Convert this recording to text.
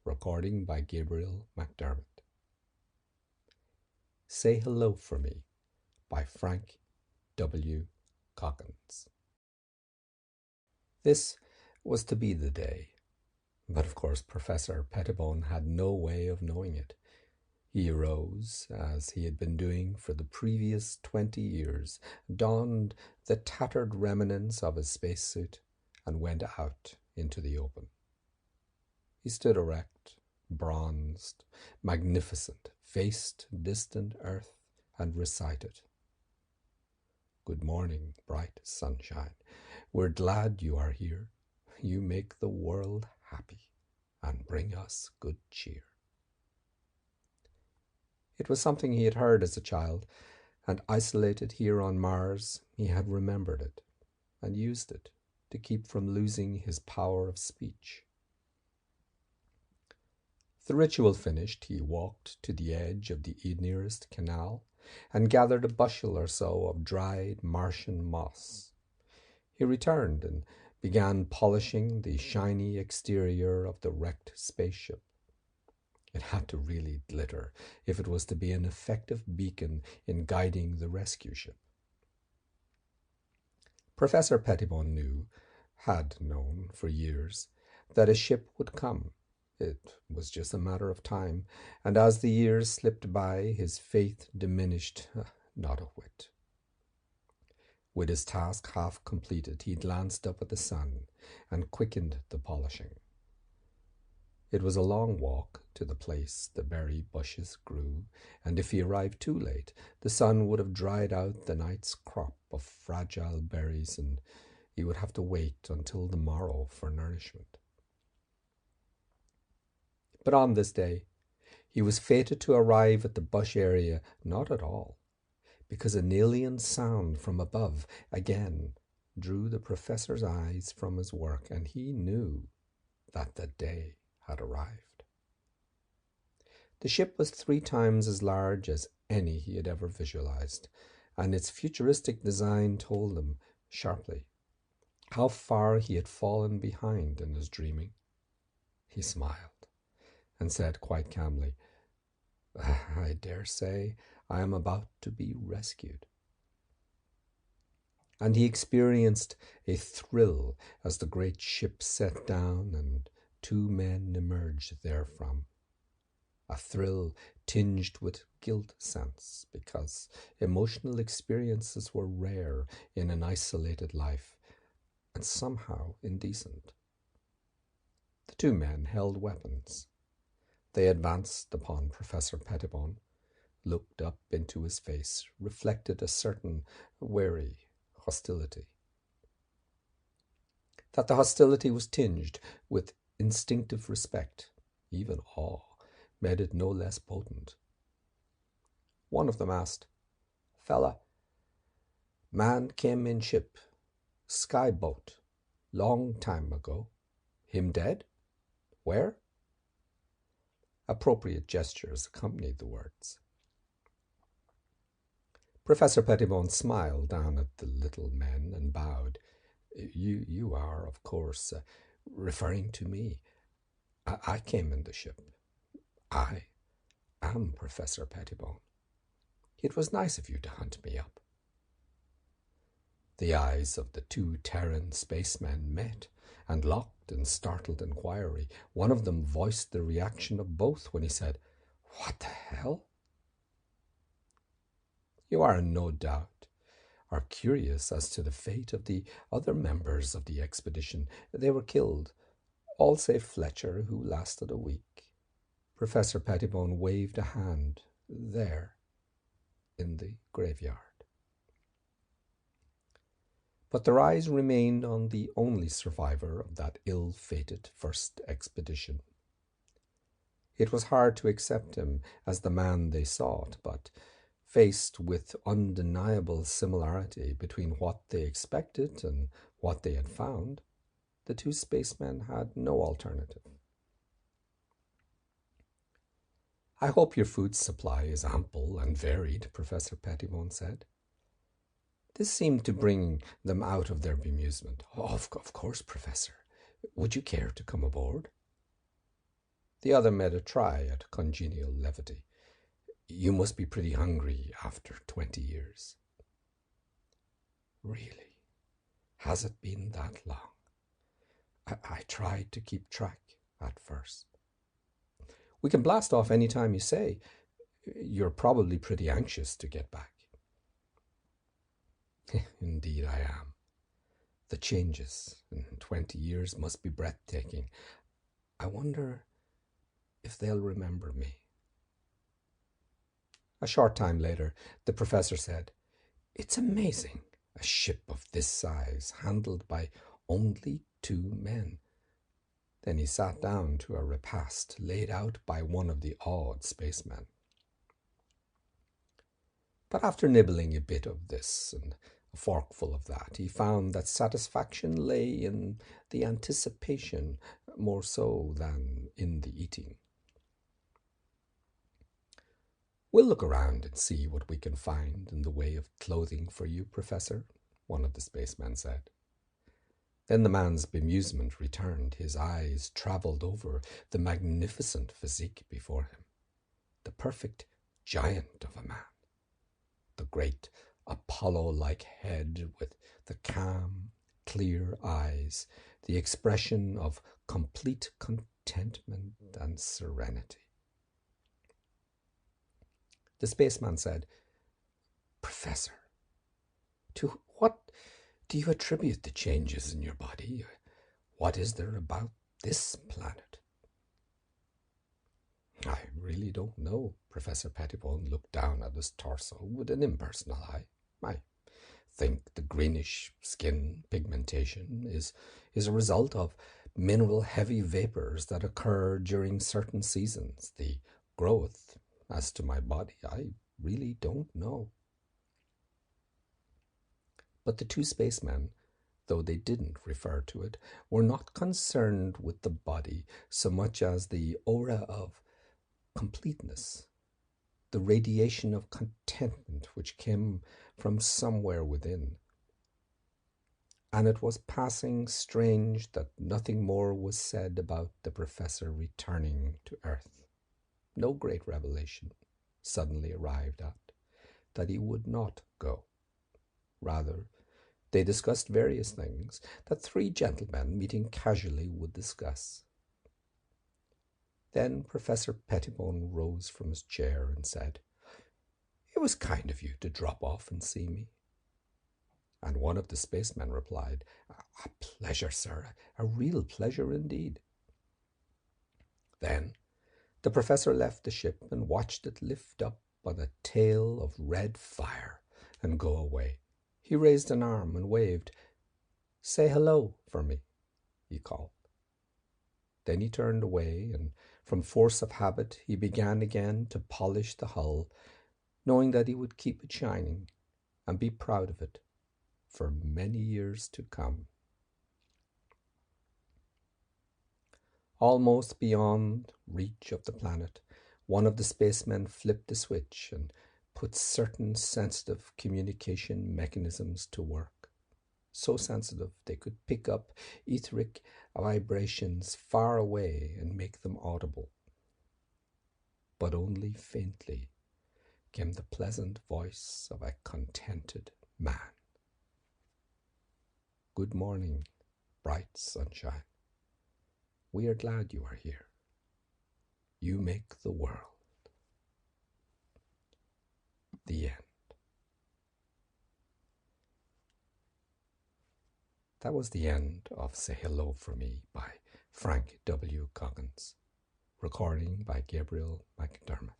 Recording by Gabriel McDermott. Say Hello for Me by Frank W. Coggins. This was to be the day, but of course Professor Pettibone had no way of knowing it. He arose, as he had been doing for the previous 20 years, donned the tattered remnants of his spacesuit, and went out into the open. He stood erect, bronzed, magnificent, faced distant earth, and recited, "Good morning, bright sunshine. We're glad you are here. You make the world happy and bring us good cheer." It was something he had heard as a child, and isolated here on Mars, he had remembered it and used it to keep from losing his power of speech. The ritual finished, he walked to the edge of the nearest canal and gathered a bushel or so of dried Martian moss. He returned and began polishing the shiny exterior of the wrecked spaceship. It had to really glitter if it was to be an effective beacon in guiding the rescue ship. Professor Pettibone had known for years, that a ship would come. It was just a matter of time, and as the years slipped by, his faith diminished not a whit. With his task half completed, he glanced up at the sun and quickened the polishing. It was a long walk to the place the berry bushes grew, and if he arrived too late, the sun would have dried out the night's crop of fragile berries, and he would have to wait until the morrow for nourishment. But on this day, he was fated to arrive at the bush area not at all, because an alien sound from above again drew the professor's eyes from his work, and he knew that the day had arrived. The ship was 3 times as large as any he had ever visualized, and its futuristic design told him sharply how far he had fallen behind in his dreaming. He smiled and said quite calmly, "I dare say I am about to be rescued." And he experienced a thrill as the great ship set down and 2 men emerged therefrom. A thrill tinged with guilt sense, because emotional experiences were rare in an isolated life, and somehow indecent. The 2 men held weapons. They advanced upon Professor Pettibone, looked up into his face, reflected a certain wary hostility. That the hostility was tinged with instinctive respect, even awe, made it no less potent. One of them asked, "Fella, man came in ship, skyboat, long time ago. Him dead? Where?" Appropriate gestures accompanied the words. Professor Pettibone smiled down at the little men and bowed. You are, of course, referring to me. I came in the ship. I am Professor Pettibone. It was nice of you to hunt me up." The eyes of the 2 Terran spacemen met and locked in startled inquiry. One of them voiced the reaction of both when he said, "What the hell?" "You are no doubt are curious as to the fate of the other members of the expedition. They were killed, all save Fletcher, who lasted a week." Professor Pettibone waved a hand there in the graveyard. But their eyes remained on the only survivor of that ill-fated first expedition. It was hard to accept him as the man they sought, but faced with undeniable similarity between what they expected and what they had found, the 2 spacemen had no alternative. "I hope your food supply is ample and varied," Professor Pettibone said. This seemed to bring them out of their bemusement. Of course, Professor. Would you care to come aboard?" The other made a try at congenial levity. You must be pretty hungry after 20 years. Really? Has it been that long? I tried to keep track at first. We can blast off any time you say. You're probably pretty anxious to get back. Indeed I am. The changes in 20 years must be breathtaking. I wonder if they'll remember me. A short time later, the professor said, "It's amazing, a ship of this size, handled by only 2 men." Then he sat down to a repast laid out by one of the awed spacemen. But after nibbling a bit of this and a forkful of that, he found that satisfaction lay in the anticipation more so than in the eating. "We'll look around and see what we can find in the way of clothing for you, Professor," one of the spacemen said. Then the man's bemusement returned. His eyes travelled over the magnificent physique before him. The perfect giant of a man. The great Apollo-like head with the calm, clear eyes, the expression of complete contentment and serenity. The spaceman said, "Professor, to what do you attribute the changes in your body? What is there about this planet?" "I really don't know." Professor Pettibone looked down at his torso with an impersonal eye. "I think the greenish skin pigmentation is a result of mineral heavy vapors that occur during certain seasons. The growth, as to my body, I really don't know." But the 2 spacemen, though they didn't refer to it, were not concerned with the body so much as the aura of completeness, the radiation of contentment which came from somewhere within. And it was passing strange that nothing more was said about the professor returning to Earth. No great revelation suddenly arrived at that he would not go. Rather, they discussed various things that 3 gentlemen meeting casually would discuss. Then Professor Pettibone rose from his chair and said, "It was kind of you to drop off and see me." And one of the spacemen replied, "A pleasure, sir, a real pleasure indeed." Then the professor left the ship and watched it lift up on a tail of red fire and go away. He raised an arm and waved. "Say hello for me," he called. Then he turned away, and from force of habit he began again to polish the hull, knowing that he would keep it shining and be proud of it for many years to come. Almost beyond reach of the planet, one of the spacemen flipped the switch and put certain sensitive communication mechanisms to work. So sensitive they could pick up etheric vibrations far away and make them audible. But only faintly came the pleasant voice of a contented man. "Good morning, bright sunshine. We are glad you are here. You make the world." The end. That was the end of Say Hello for Me by Frank W. Coggins. Recording by Gabriel McDermott.